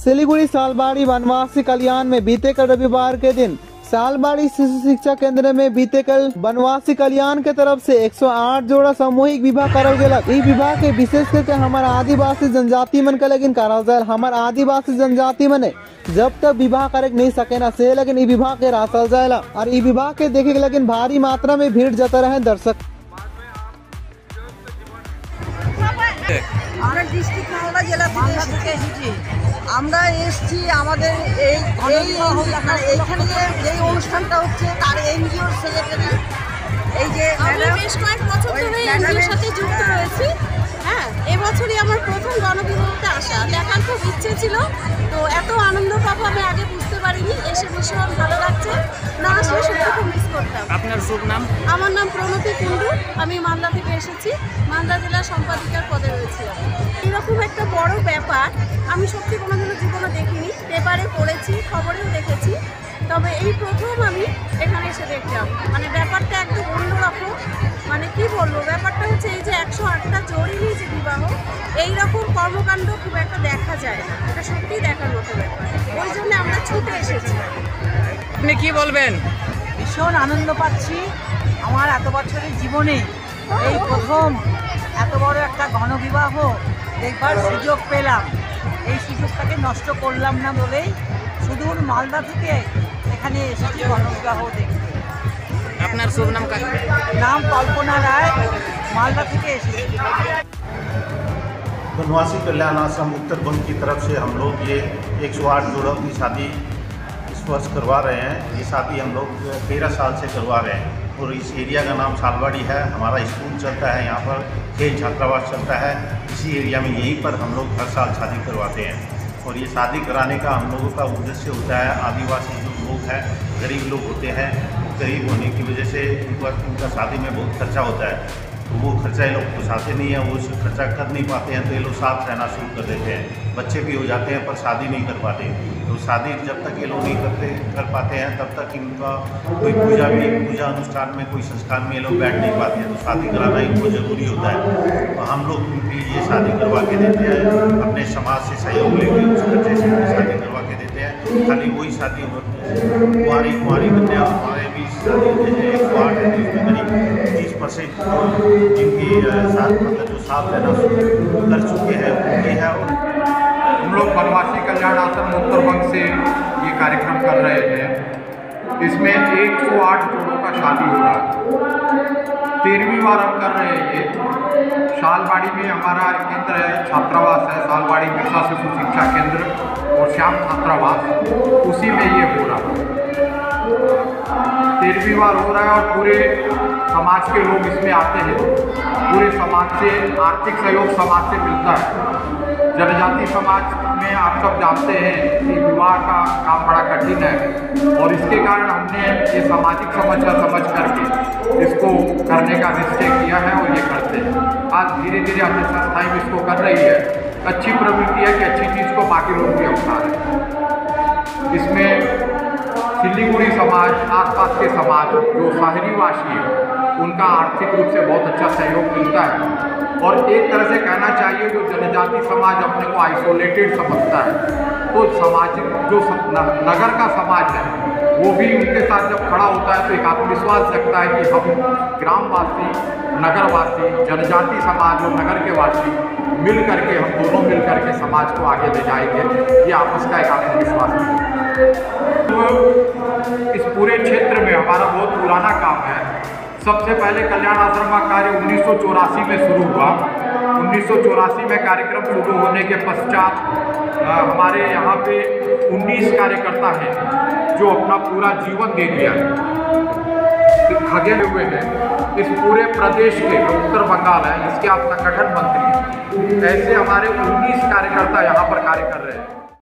सिलीगुड़ी सालबाड़ी वनवासी कल्याण में बीते कल रविवार के दिन सालबाड़ी शिशु शिक्षा केंद्र में बीते कल वनवासी कल्याण के तरफ से 108 जोड़ा सामूहिक विवाह करल गेल। ई विवाह के विशेष करके हमारे आदिवासी जनजाति मन के लेकिन करल जाए। हमारे आदिवासी जनजाति मन जब तक विवाह करे नहीं सके ना से लेकिन ई विवाह के रासल जाएला और ई विवाह के देखे के लेकिन भारी मात्रा में भीड़ जता रहे दर्शक। আমরা ডিস্ট্রিক্ট মালদা জেলা থেকে এসেছি। আমরা এসেছি আমাদের এইখানে যে অনুষ্ঠানটা হচ্ছে তার এনজিওর সেক্রেটারি এই যে বেশ কয়েক বছর ধরে এনজিওর সাথে যুক্ত রয়েছি। হ্যাঁ, এবছরই আমার প্রথম গণবিবাহতে আসা। দেখার খুব ইচ্ছে ছিল, তো এত আনন্দ পাবো আমি আগে বুঝতে পারিনি। এসে ভীষণ ভালো লাগছে, না আসলে সত্যি খুব মিস করতাম। আপনার শুভ নাম? আমার নাম প্রণতি কুণ্ডু, আমি মালদা থেকে এসেছি। মালদা জেলার সম্পাদিকার পদে রয়েছি। এরকম একটা বড় ব্যাপার আমি সত্যি কোনোদিনও জীবনে দেখিনি। পেপারে পড়েছি, খবরেও দেখেছি, তবে এই প্রথম আমি এখানে এসে দেখলাম। মানে ব্যাপারটা একদম অন্যরকম। মানে কি বলবো, ব্যাপারটা হচ্ছে এই যে 108টা জড়ি নিয়ে যে বিবাহ, এইরকম কর্মকাণ্ড খুব একটা দেখা যায় না। এটা সত্যিই দেখার মতো ব্যাপার, ওই জন্য আমরা ছুটে এসেছি। আপনি কি বলবেন? ভীষণ আনন্দ পাচ্ছি। আমার এত বছরের জীবনে এই প্রথম এত বড় একটা গণবিবাহ দেখবার সুযোগ পেলাম। এই সুযোগটাকে নষ্ট করলাম না বলেই সুদূর মালদা থেকে এখানে এসেছি গণবিবাহ দেখতে। আপনার শুভ নাম? নাম কল্পনা রায়, मालदा থেকে এসেছি। वनवासी कल्याण आश्रम उत्तर बंग की तरफ से हम लोग ये 108 जोड़ों की शादी इस वर्ष करवा रहे हैं। ये शादी हम लोग 13 साल से करवा रहे हैं और इस एरिया का नाम सालबाड़ी है। हमारा स्कूल चलता है, यहाँ पर खेल छात्रावास चलता है। इसी एरिया में यहीं पर हम लोग हर साल शादी करवाते हैं और ये शादी कराने का हम लोगों का उद्देश्य होता है, आदिवासी जो लोग हैं, गरीब लोग होते हैं, गरीब होने की वजह से उनका शादी में बहुत खर्चा होता है, तो वो खर्चा ये लोग पोसाते नहीं हैं, वो उससे खर्चा कर नहीं पाते हैं, तो ये लोग साथ रहना शुरू कर देते हैं। बच्चे भी हो जाते हैं पर शादी नहीं कर पाते। तो शादी जब तक ये लोग नहीं कर पाते हैं तब तक इनका कोई पूजा अनुष्ठान में, कोई संस्कार में ये लोग बैठ नहीं पाते हैं। तो शादी कराना इनको ज़रूरी होता है। तो हम लोग उनकी ये शादी करवा के देते हैं, अपने समाज से सहयोग लेके उस खर्चे से शादी करवा के देते हैं। खाली वही शादी कुंवारी कन्या हमारे भी शादी जैसे 108 है, उसमें करीब 30% जिनकी मतलब जो साथ रहना कर चुके हैं उनकी है। हम लोग वनवासी कल्याण आश्रम उत्तर बंग से ये कार्यक्रम कर रहे हैं। इसमें 108 जोड़ों का शादी हो रहा है। 13वीं बार हम कर रहे हैं ये। सालबाड़ी में हमारा केंद्र है, छात्रावास है, सालबाड़ी बिरसा शिशु शिक्षा केंद्र और श्याम छात्रावास, उसी में ये हो रहा है। 13वीं बार हो रहा है और पूरे समाज के लोग इसमें आते हैं। पूरे समाज से आर्थिक सहयोग समाज से मिलता है। जनजाति समाज में आप सब जानते हैं कि विवाह का काम बड़ा कठिन है और इसके कारण हमने ये सामाजिक समस्या समझ करके इसको करने का निश्चय किया है और ये करते हैं। आज धीरे धीरे अपनी संस्थाएं भी इसको कर रही है। अच्छी प्रवृत्ति है कि अच्छी चीज़ को बाकी लोग भी अपना रहे हैं। इसमें सिलीगुड़ी समाज, आसपास के समाज जो शहरीवासी है, उनका आर्थिक रूप से बहुत अच्छा सहयोग मिलता है। और एक तरह से कहना चाहिए जो जनजाति समाज अपने को आइसोलेटेड समझता है, तो सामाजिक जो नगर का समाज है वो भी उनके साथ जब खड़ा होता है तो एक आत्मविश्वास जगता है कि हम ग्रामवासी, नगरवासी, जनजाति समाज और नगर के वासी मिल करके, हम दोनों मिल करके समाज को आगे ले जाएंगे। ये आपस का एक आत्मविश्वास है। तो इस पूरे क्षेत्र में हमारा बहुत पुराना काम है। सबसे पहले कल्याण आश्रम का कार्य 1984 में शुरू हुआ। 1984 में कार्यक्रम शुरू होने के पश्चात हमारे यहाँ पे 19 कार्यकर्ता हैं जो अपना पूरा जीवन दे दिया है, खगे हुए हैं। इस पूरे प्रदेश के उत्तर बंगाल है, इसके आप संगठन मंत्री हैं। ऐसे हमारे 19 कार्यकर्ता यहाँ पर कार्य कर रहे हैं।